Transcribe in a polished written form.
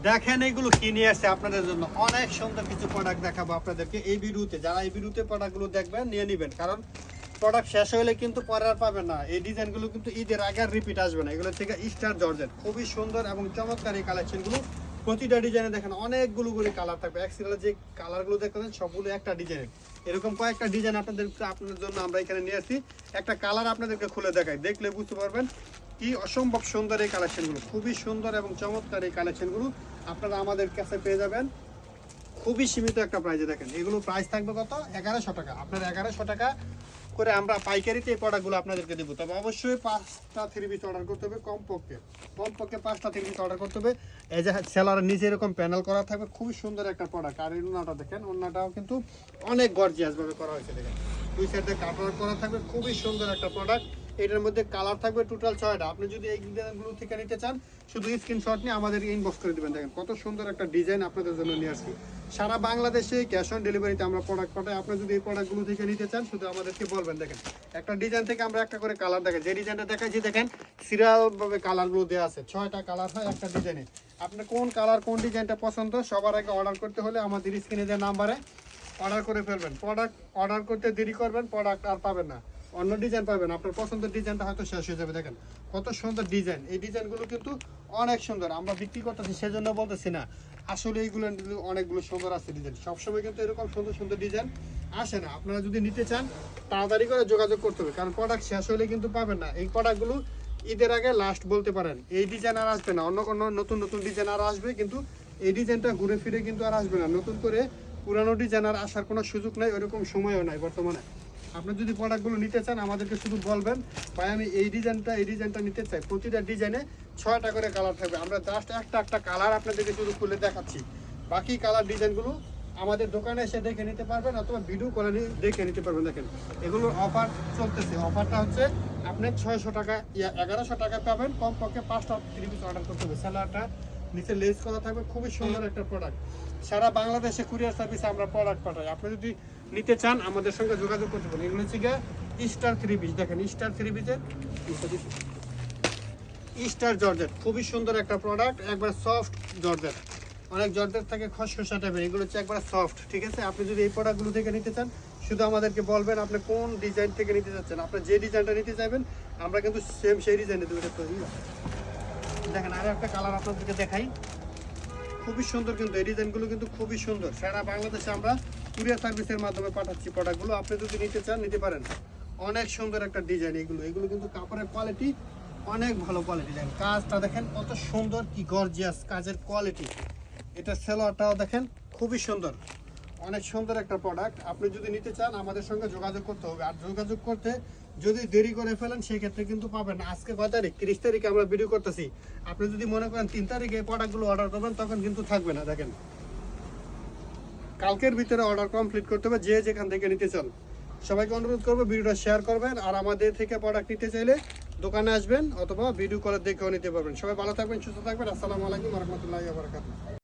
দেখেন এগুলো কি নিয়ে আসছে আপনাদের জন্য অনেক সুন্দর কিছু প্রোডাক্ট দেখাবো আপনাদেরকে এই ভিডিওতে। যারা এই ভিডিওতে প্রোডাক্টগুলো দেখবেন নিয়ে নেবেন, কারণ প্রোডাক্ট শেষ হলে কিন্তু পরে আর পাবেন না। এই ডিজাইনগুলো কিন্তু ঈদের আগে আর রিপিট আসবে না। এগুলো থেকে স্টার জর্জেট খুবই সুন্দর এবং চমৎকার এই কালেকশনগুলো। প্রতিটা ডিজাইনে দেখেন অনেকগুলো করে কালার থাকবে। এক সিরিয়ালে যে কালারগুলো দেখবেন সবগুলো একটা ডিজাইনের। এরকম কয়েকটা ডিজাইন আপনাদের জন্য আমরা এখানে নিয়ে আসছি। একটা কালার আপনাদেরকে খুলে দেখাই, দেখলে বুঝতে পারবেন কি অসম্ভব সুন্দর এই কালেকশনগুলো। খুবই সুন্দর এবং চমৎকার এই কালেকশনগুলো আপনারা আমাদের কাছে পেয়ে যাবেন খুবই সীমিত একটা প্রাইজে। দেখেন এগুলো প্রাইস থাকবে কত, 1100 টাকা। আপনার 1100 টাকা করে আমরা পাইকারিতে এই প্রোডাক্টগুলো আপনাদেরকে দেবো। তবে অবশ্যই 5টা 3 পিস অর্ডার করতে হবে, কমপক্ষে 5টা 3 পিস অর্ডার করতে হবে। এই যে সেলারের নিচে এরকম প্যানেল করা থাকবে, খুবই সুন্দর একটা প্রোডাক্ট। আর এই ওনাটা দেখেন, ওনাটাও কিন্তু অনেক গর্জিয়াস ভাবে করা হয়েছে। দেখেন দুই সাইডে কাপড় করা থাকবে, খুবই সুন্দর একটা প্রোডাক্ট। এটার মধ্যে কালার থাকবে টোটাল 6টা। আপনি যদি এই ডিজাইনগুলো থেকে নিতে চান শুধু স্ক্রিনশট নিয়ে আমাদের ইনবক্স করে দেবেন। দেখেন কত সুন্দর একটা ডিজাইন আপনাদের জন্য নিয়ে আসছি। সারা বাংলাদেশে ক্যাশ অন ডেলিভারিতে আমরা প্রোডাক্ট পাঠাই। আপনি যদি এই প্রোডাক্টগুলো থেকে নিতে চান শুধু আমাদেরকে বলবেন। দেখেন একটা ডিজাইন থেকে আমরা একটা করে কালার দেখেন, যে ডিজাইনটা দেখাচ্ছি দেখেন সিরিয়ালভাবে কালারগুলো দেওয়া আছে। 6টা কালার হয় একটা ডিজাইনে। আপনার কোন কালার কোন ডিজাইনটা পছন্দ সবার আগে অর্ডার করতে হলে আমাদের স্ক্রিনে যে নাম্বারে অর্ডার করে ফেলবেন। প্রোডাক্ট অর্ডার করতে দেরি করবেন, প্রোডাক্ট আর পাবেন না, অন্য ডিজাইন পাবেন। আপনার পছন্দের ডিজাইনটা হয়তো শেষ হয়ে যাবে। দেখেন কত সুন্দর ডিজাইন। এই ডিজাইনগুলো কিন্তু অনেক সুন্দর। আমরা বিক্রি করতেছি সেজন্য বলতেছি না, আসলে এইগুলো অনেকগুলো সুন্দর আছে ডিজাইন। সবসময় কিন্তু এরকম সুন্দর সুন্দর ডিজাইন আসে না। আপনারা যদি নিতে চান তাড়াতাড়ি করে যোগাযোগ করতে হবে, কারণ প্রোডাক্ট শেষ হলে কিন্তু পাবেন না। এই প্রোডাক্টগুলো ঈদের আগে লাস্ট বলতে পারেন। এই ডিজাইন আর আসবে না, অন্য কোনো নতুন নতুন ডিজাইন আর আসবে, কিন্তু এই ডিজাইনটা ঘুরে ফিরে কিন্তু আর আসবে না। নতুন করে পুরানো ডিজাইন আর আসার কোনো সুযোগ নাই, ওইরকম সময়ও নাই বর্তমানে। আপনি যদি প্রোডাক্টগুলো নিতে চান আমাদেরকে শুধু বলবেন, ভাই আমি এই ডিজাইনটা নিতে চাই। প্রতিটা ডিজাইনে 6টা করে কালার থাকবে। আমরা জাস্ট একটা কালার আপনাদেরকে শুধু খুলে দেখাচ্ছি। বাকি কালার ডিজাইনগুলো আমাদের দোকানে এসে দেখে নিতে পারবেন অথবা ভিডিও করে দেখে নিতে পারবেন। দেখেন এগুলোর অফার চলতেছে। অফারটা হচ্ছে আপনি 600 টাকা 1100 টাকা পাবেন, কমপক্ষে 5টা 3 পিস অর্ডার করতে হবে। সেলারটা নিচে লেস করা থাকবে, খুবই সুন্দর একটা প্রোডাক্ট। সারা বাংলাদেশে কুরিয়ার সার্ভিসে আমরা প্রোডাক্ট পাঠাই। আপনি যদি নিতে চান আমাদের সঙ্গে যোগাযোগ করতে পারেন। এগুলো হচ্ছে স্টার 3 পিস। দেখেন স্টার 3 পিসের স্টার জর্জেট, খুবই সুন্দর একটা প্রোডাক্ট। একবার সফট জর্জেট, অনেক জর্জেট থাকে খসখসা টাইপের, এগুলো হচ্ছে একবার সফট। ঠিক আছে, আপনি যদি এই প্রোডাক্টগুলো থেকে নিতে চান শুধু আমাদেরকে বলবেন আপনি কোন ডিজাইন থেকে নিতে চাচ্ছেন। আপনি যে ডিজাইনটা নিতে চাইবেন আমরা কিন্তু সেম সেই ডিজাইনে দেবো। দেখেন আরও একটা কালার আপনাদেরকে দেখাই, খুবই সুন্দর। কিন্তু এই ডিজাইনগুলো কিন্তু খুবই সুন্দর। সারা বাংলাদেশে আমরা কুরিয়ার সার্ভিসের মাধ্যমে পাঠাচ্ছি প্রোডাক্টগুলো। আপনি যদি নিতে চান নিতে পারেন। অনেক সুন্দর একটা ডিজাইন। এগুলো কিন্তু কাপড়ের কোয়ালিটি অনেক ভালো কোয়ালিটি। দেখেন কাজটা দেখেন কত সুন্দর, কি গর্জিয়াস কাজের কোয়ালিটি। এটা সেলোয়ারটাও দেখেন খুবই সুন্দর, অনেক সুন্দর একটা প্রোডাক্ট। আপনি যদি নিতে চান আমাদের সঙ্গে যোগাযোগ করতে হবে। আর যোগাযোগ করতে যদি দেরি করে ফেলেন সেক্ষেত্রে কিন্তু পাবেন না। আজকে কয় তারিখ, 30 তারিখে আমরা ভিডিও করতেছি। আপনি যদি মনে করেন 3 তারিখে এই প্রোডাক্টগুলো অর্ডার করবেন তখন কিন্তু থাকবে না। দেখেন কালকের ভিতরে অর্ডার কমপ্লিট করতে হবে যে যেখান থেকে নিতে চান। সবাইকে অনুরোধ করবো ভিডিওটা শেয়ার করবেন। আর আমাদের থেকে প্রোডাক্ট নিতে চাইলে দোকানে আসবেন অথবা ভিডিও কলে দেখেও নিতে পারবেন। সবাই ভালো থাকবেন, সুস্থ থাকবেন। আসসালামু আলাইকুম ওয়া রাহমাতুল্লাহি ওয়া বারাকাতুহু।